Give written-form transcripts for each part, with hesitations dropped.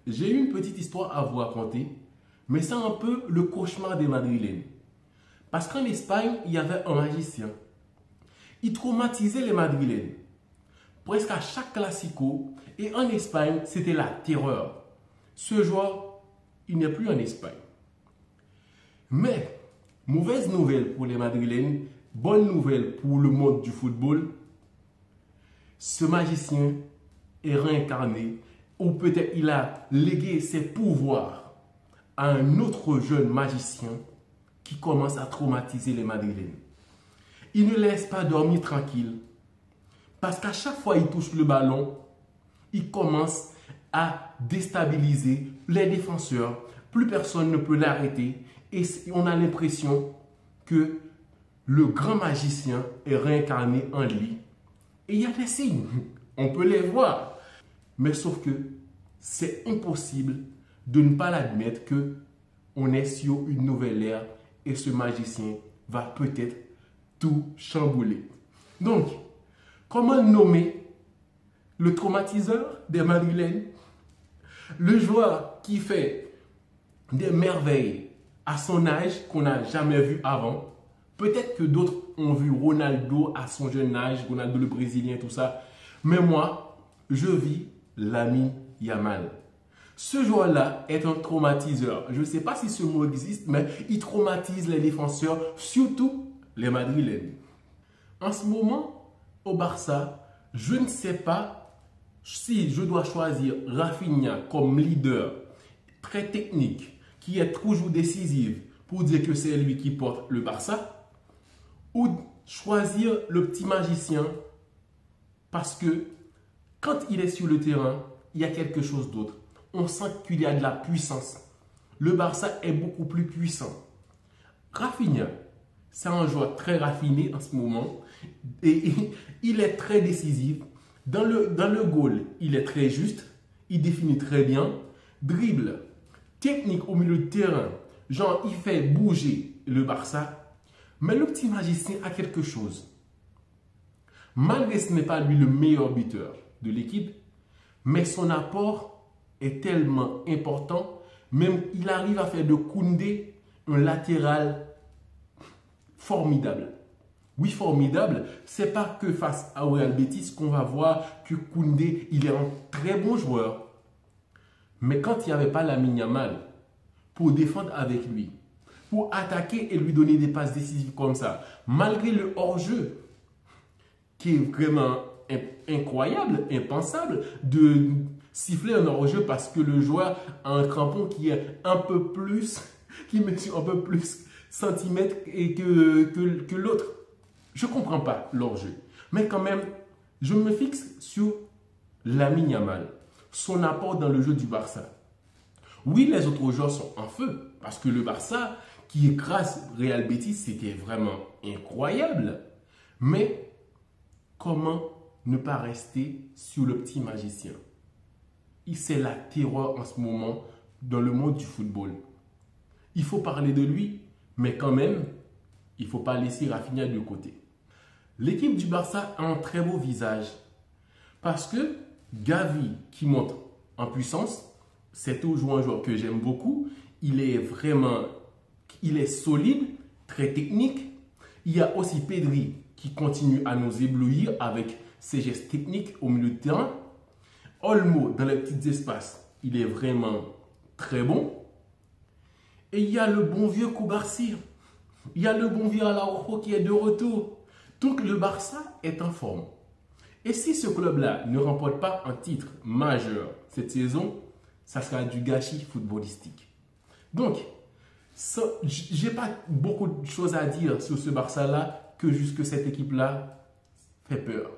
j'ai une petite histoire à vous raconter, mais c'est un peu le cauchemar des Madrilènes. Parce qu'en Espagne, il y avait un magicien. Il traumatisait les Madrilènes. Presque à chaque classico, et en Espagne, c'était la terreur. Ce joueur, il n'est plus en Espagne. Mais, mauvaise nouvelle pour les Madrilènes, bonne nouvelle pour le monde du football, ce magicien est réincarné, ou peut-être il a légué ses pouvoirs à un autre jeune magicien qui commence à traumatiser les Madrilènes. Il ne laisse pas dormir tranquille, parce qu'à chaque fois qu'il touche le ballon, il commence à déstabiliser les défenseurs. Plus personne ne peut l'arrêter et on a l'impression que le grand magicien est réincarné en lui. Et il y a des signes, on peut les voir. Mais sauf que c'est impossible de ne pas l'admettre que on est sur une nouvelle ère et ce magicien va peut-être tout chambouler. Donc, comment nommer le traumatiseur des Madrilènes? Le joueur qui fait des merveilles à son âge qu'on n'a jamais vu avant. Peut-être que d'autres ont vu Ronaldo à son jeune âge, Ronaldo le Brésilien, tout ça. Mais moi, je vis Lamine Yamal. Ce joueur-là est un traumatiseur. Je ne sais pas si ce mot existe, mais il traumatise les défenseurs, surtout les Madrilènes. En ce moment, au Barça, je ne sais pas si je dois choisir Rafinha comme leader très technique, qui est toujours décisif pour dire que c'est lui qui porte le Barça, ou choisir le petit magicien parce que quand il est sur le terrain, il y a quelque chose d'autre. On sent qu'il y a de la puissance. Le Barça est beaucoup plus puissant. Rafinha, c'est un joueur très raffiné en ce moment et il est très décisif. Dans le goal, il est très juste, il définit très bien. Dribble, technique au milieu de terrain, genre il fait bouger le Barça. Mais le petit magicien a quelque chose. Malgré ce n'est pas lui le meilleur buteur de l'équipe, mais son apport est tellement important, même il arrive à faire de Koundé un latéral formidable. Oui, formidable, c'est pas que face à Real Betis qu'on va voir que Koundé, il est un très bon joueur. Mais quand il n'y avait pas Lamine Yamal pour défendre avec lui, pour attaquer et lui donner des passes décisives comme ça, malgré le hors-jeu, qui est vraiment incroyable, impensable, de siffler un hors-jeu parce que le joueur a un crampon qui est un peu plus, qui mesure un peu plus centimètres et que l'autre. Je ne comprends pas l'hors-jeu. Mais quand même, je me fixe sur Lamine Yamal, son apport dans le jeu du Barça. Oui, les autres joueurs sont en feu parce que le Barça, qui écrase Real Betis, c'était vraiment incroyable. Mais comment ne pas rester sur le petit magicien? C'est la terreur en ce moment dans le monde du football. Il faut parler de lui, mais quand même, il ne faut pas laisser Rafinha de côté. L'équipe du Barça a un très beau visage parce que Gavi, qui monte en puissance, c'est toujours un joueur que j'aime beaucoup. Il est solide, très technique. Il y a aussi Pedri qui continue à nous éblouir avec ses gestes techniques au milieu de terrain. Olmo, dans les petits espaces, il est vraiment très bon. Et il y a le bon vieux Koubarsi. Il y a le bon vieux Araujo qui est de retour. Donc le Barça est en forme. Et si ce club-là ne remporte pas un titre majeur cette saison, ça sera du gâchis footballistique. Donc, je n'ai pas beaucoup de choses à dire sur ce Barça-là que juste que cette équipe-là fait peur.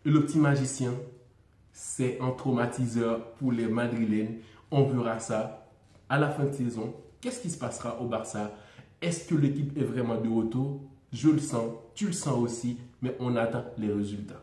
Et le petit magicien, c'est un traumatiseur pour les Madrilènes. On verra ça à la fin de saison. Qu'est-ce qui se passera au Barça? Est-ce que l'équipe est vraiment de retour? Je le sens, tu le sens aussi, mais on attend les résultats.